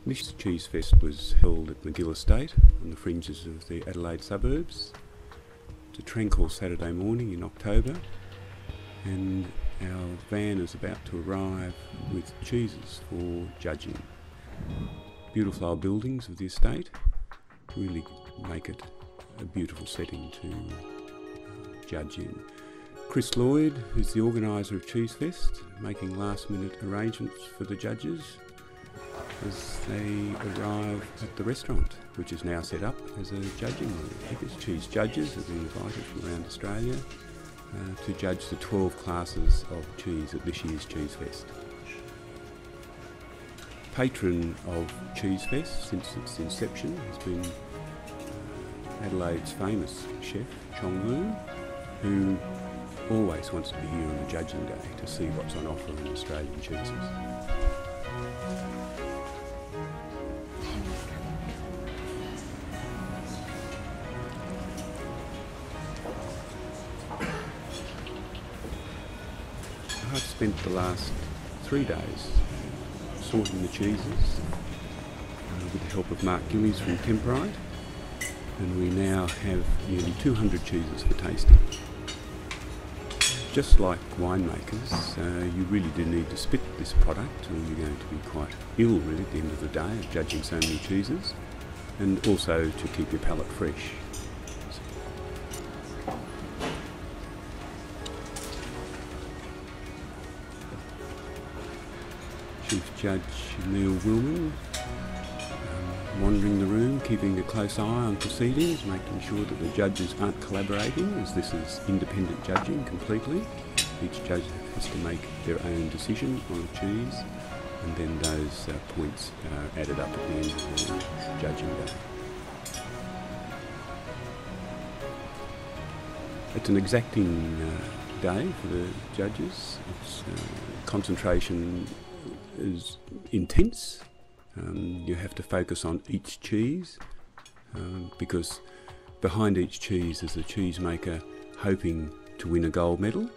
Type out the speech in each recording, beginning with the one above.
This CheeseFest was held at McGill Estate on the fringes of the Adelaide suburbs. It's a tranquil Saturday morning in October, and our van is about to arrive with cheeses for judging. Beautiful old buildings of the estate really make it a beautiful setting to judge in. Chris Lloyd, who's the organiser of CheeseFest, making last-minute arrangements for the judges as they arrive at the restaurant, which is now set up as a judging room. Because cheese judges have been invited from around Australia to judge the 12 classes of cheese at this year's CheeseFest. Patron of CheeseFest since its inception has been Adelaide's famous chef, Chong Lu, who always wants to be here on the judging day to see what's on offer in Australian cheeses. I've spent the last 3 days sorting the cheeses with the help of Mark Gillies from Temperite, and we now have nearly 200 cheeses for tasting. Just like winemakers, you really do need to spit this product or you're going to be quite ill really at the end of the day of judging so many cheeses, and also to keep your palate fresh. Chief Judge Neil Willman wandering the room, keeping a close eye on proceedings, making sure that the judges aren't collaborating, as this is independent judging completely. Each judge has to make their own decision on a cheese, and then those points are added up at the end of the judging day. It's an exacting day for the judges. It's, concentration is intense. You have to focus on each cheese because behind each cheese is a cheesemaker hoping to win a gold medal,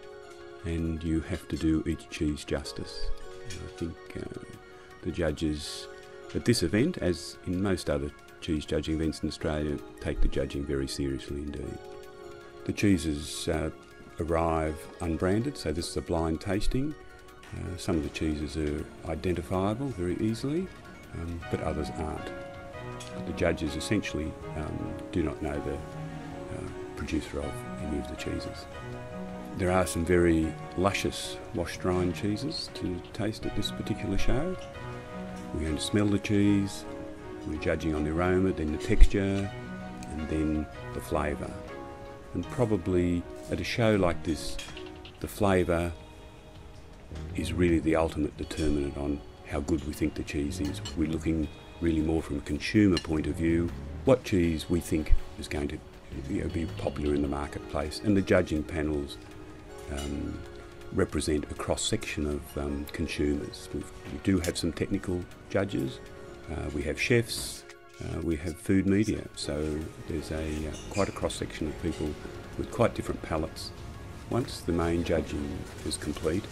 and you have to do each cheese justice. I think the judges at this event, as in most other cheese judging events in Australia, take the judging very seriously indeed. The cheeses arrive unbranded, so this is a blind tasting. Some of the cheeses are identifiable very easily, but others aren't. But the judges essentially do not know the producer of any of the cheeses. There are some very luscious washed rind cheeses to taste at this particular show. We're going to smell the cheese, we're judging on the aroma, then the texture, and then the flavour. And probably at a show like this, the flavour is really the ultimate determinant on how good we think the cheese is. We're looking really more from a consumer point of view, what cheese we think is going to be popular in the marketplace, and the judging panels represent a cross-section of consumers. We do have some technical judges, we have chefs, we have food media, so there's quite a cross-section of people with quite different palates. Once the main judging is complete,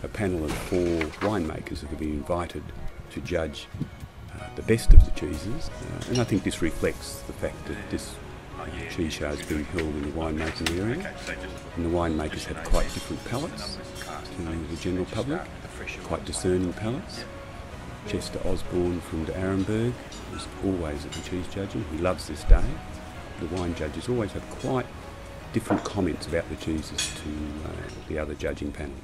a panel of 4 winemakers have been invited to judge the best of the cheeses, and I think this reflects the fact that this cheese show is being held in the winemaking area, and the winemakers have quite different palates to the general public, quite discerning palates. Chester Osborne from de Arenberg is always at the cheese judging. He loves this day. The wine judges always have quite different comments about the cheeses to the other judging panels.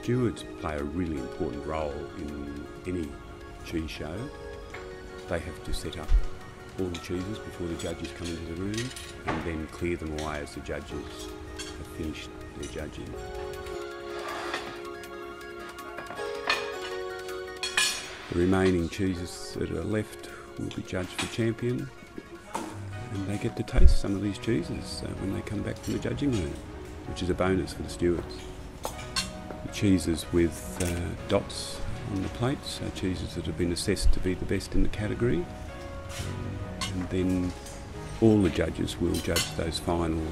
Stewards play a really important role in any cheese show. They have to set up all the cheeses before the judges come into the room, and then clear them away as the judges have finished their judging. The remaining cheeses that are left will be judged for champion, and they get to taste some of these cheeses when they come back from the judging room, which is a bonus for the stewards. Cheeses with dots on the plates are cheeses that have been assessed to be the best in the category, and then all the judges will judge those final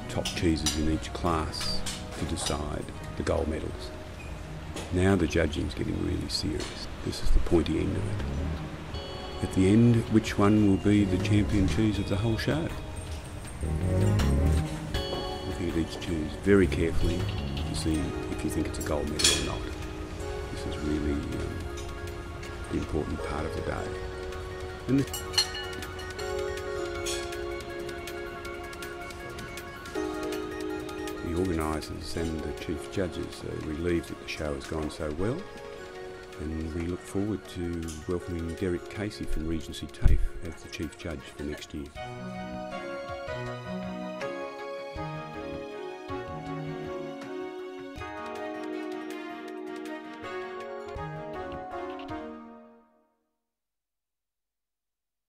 top cheeses in each class to decide the gold medals. Now the judging's getting really serious. This is the pointy end of it. At the end, which one will be the champion cheese of the whole show? Looking at each cheese very carefully to see if you think it's a gold medal or not. This is really the important part of the day. And the organisers and the chief judges are relieved that the show has gone so well, and we look forward to welcoming Derek Casey from Regency TAFE as the chief judge for next year.